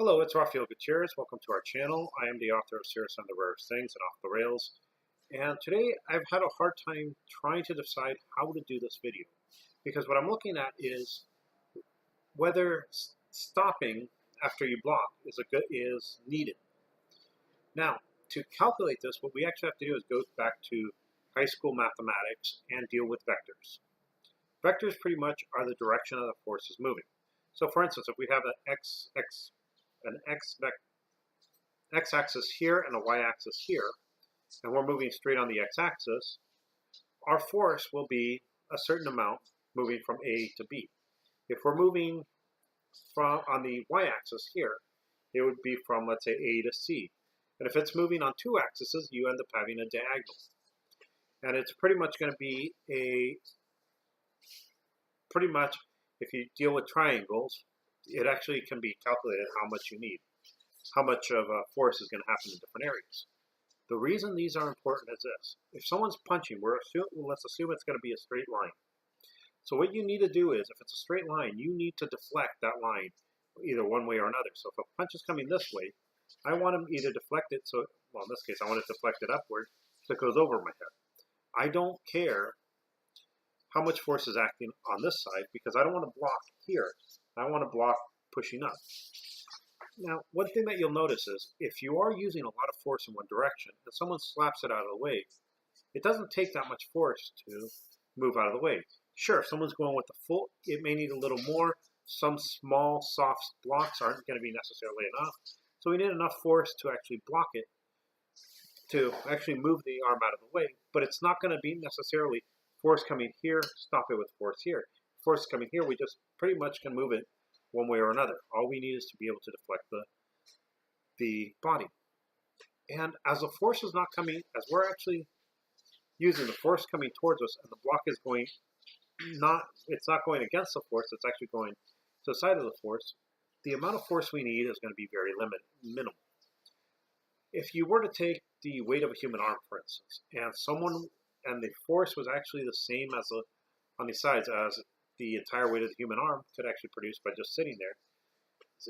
Hello, it's Rafael Gutierrez. Welcome to our channel. I am the author of Serious on the Rarest Things and Off the Rails. And today I've had a hard time trying to decide how to do this video. Because what I'm looking at is whether stopping after you block is needed. Now, to calculate this, what we actually have to do is go back to high school mathematics and deal with vectors. Vectors pretty much are the direction of the forces moving. So for instance, if we have an x-axis here and a y-axis here, and we're moving straight on the x-axis, our force will be a certain amount moving from A to B. If we're moving on the y-axis here, it would be from, let's say, A to C. And if it's moving on two axes, you end up having a diagonal. And it's pretty much going to be if you deal with triangles, it actually can be calculated how much you need, how much of a force is going to happen in different areas. The reason these are important is this. If someone's punching, let's assume it's going to be a straight line. So what you need to do is, if it's a straight line, you need to deflect that line either one way or another. So if a punch is coming this way, I want to either deflect it, in this case I want to deflect it upward so it goes over my head. I don't care how much force is acting on this side because I don't want to block here. I want to block pushing up. Now, one thing that you'll notice is if you are using a lot of force in one direction and someone slaps it out of the way, it doesn't take that much force to move out of the way. Sure, if someone's going with the full, it may need a little more. Some small, soft blocks aren't going to be necessarily enough. So we need enough force to actually block it, to actually move the arm out of the way. But it's not going to be necessarily force coming here, stop it with force here. Force coming here, we just pretty much can move it one way or another. All we need is to be able to deflect the body. And as the force is not coming, as we're actually using the force coming towards us, and the block is going it's not going against the force, it's actually going to the side of the force, the amount of force we need is going to be very minimal. If you were to take the weight of a human arm, for instance, and the force was actually the same as on the sides as the entire weight of the human arm could actually produce by just sitting there.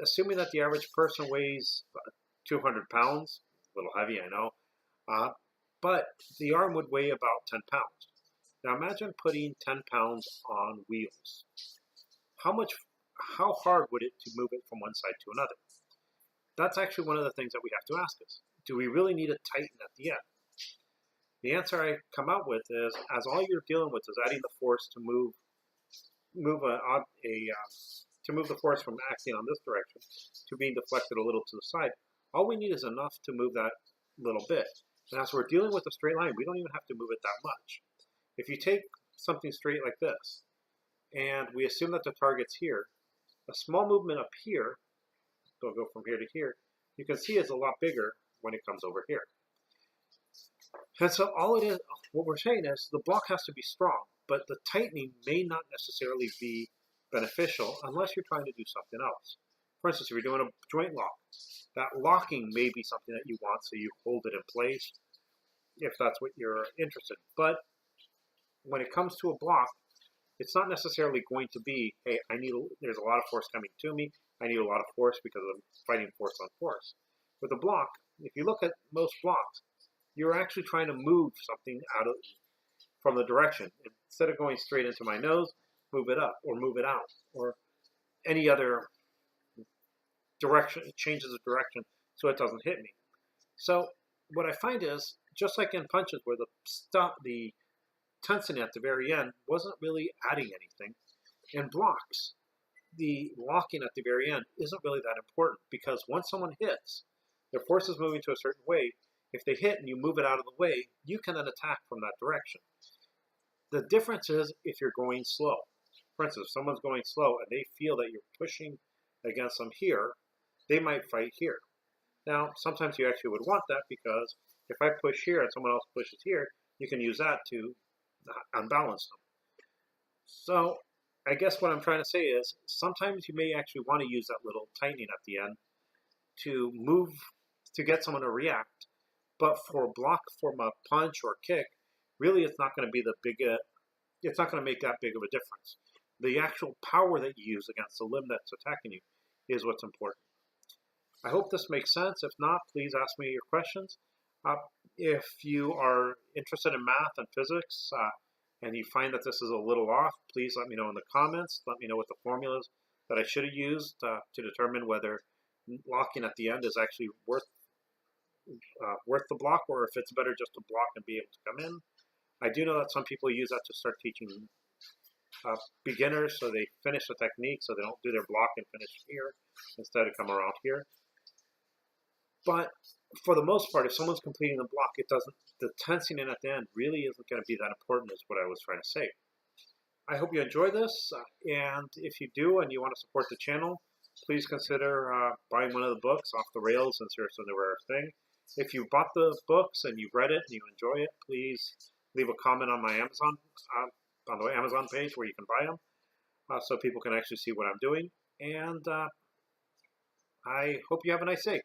Assuming that the average person weighs 200 pounds, a little heavy, I know, but the arm would weigh about 10 pounds. Now imagine putting 10 pounds on wheels. How hard would it to move it from one side to another? That's actually one of the things that we have to ask us. Do we really need to tighten at the end? The answer I come out with is, as all you're dealing with is adding the force to move the force from acting on this direction to being deflected a little to the side, all we need is enough to move that little bit. And as we're dealing with a straight line, we don't even have to move it that much. If you take something straight like this, and we assume that the target's here, a small movement up here, so go from here to here, you can see it's a lot bigger when it comes over here. And so what we're saying is the block has to be strong, but the tightening may not necessarily be beneficial unless you're trying to do something else. For instance, if you're doing a joint lock, that locking may be something that you want, so you hold it in place if that's what you're interested in. But when it comes to a block, it's not necessarily going to be, hey, there's a lot of force coming to me, I need a lot of force because I'm fighting force on force. With a block, if you look at most blocks, you're actually trying to move something from the direction. Instead of going straight into my nose, move it up or move it out or any other direction. It changes the direction so it doesn't hit me. So what I find is, just like in punches where the tensing at the very end wasn't really adding anything, in blocks, the locking at the very end isn't really that important because once someone hits, their force is moving to a certain way. If they hit and you move it out of the way, you can then attack from that direction. The difference is if you're going slow. For instance, if someone's going slow and they feel that you're pushing against them here, they might fight here. Now, sometimes you actually would want that because if I push here and someone else pushes here, you can use that to unbalance them. So I guess what I'm trying to say is sometimes you may actually want to use that little tightening at the end to get someone to react. But for a block from a punch or a kick, really it's not going to be it's not going to make that big of a difference. The actual power that you use against the limb that's attacking you is what's important. I hope this makes sense. If not, please ask me your questions. Uh, if you are interested in math and physics and you find that this is a little off, please let me know in the comments. Let me know what the formulas that I should have used to determine whether locking at the end is actually worth the block, or if it's better just to block and be able to come in. I do know that some people use that to start teaching beginners, so they finish the technique, so they don't do their block and finish here instead of come around here. But for the most part, if someone's completing the block, the tensing in at the end really isn't going to be that important, is what I was trying to say. I hope you enjoy this, and if you do and you want to support the channel, please consider buying one of the books, Off the Rails and Serious and the Rare Thing. If you bought the books and you've read it and you enjoy it, please leave a comment on my Amazon on the Amazon page where you can buy them, so people can actually see what I'm doing. And I hope you have a nice day.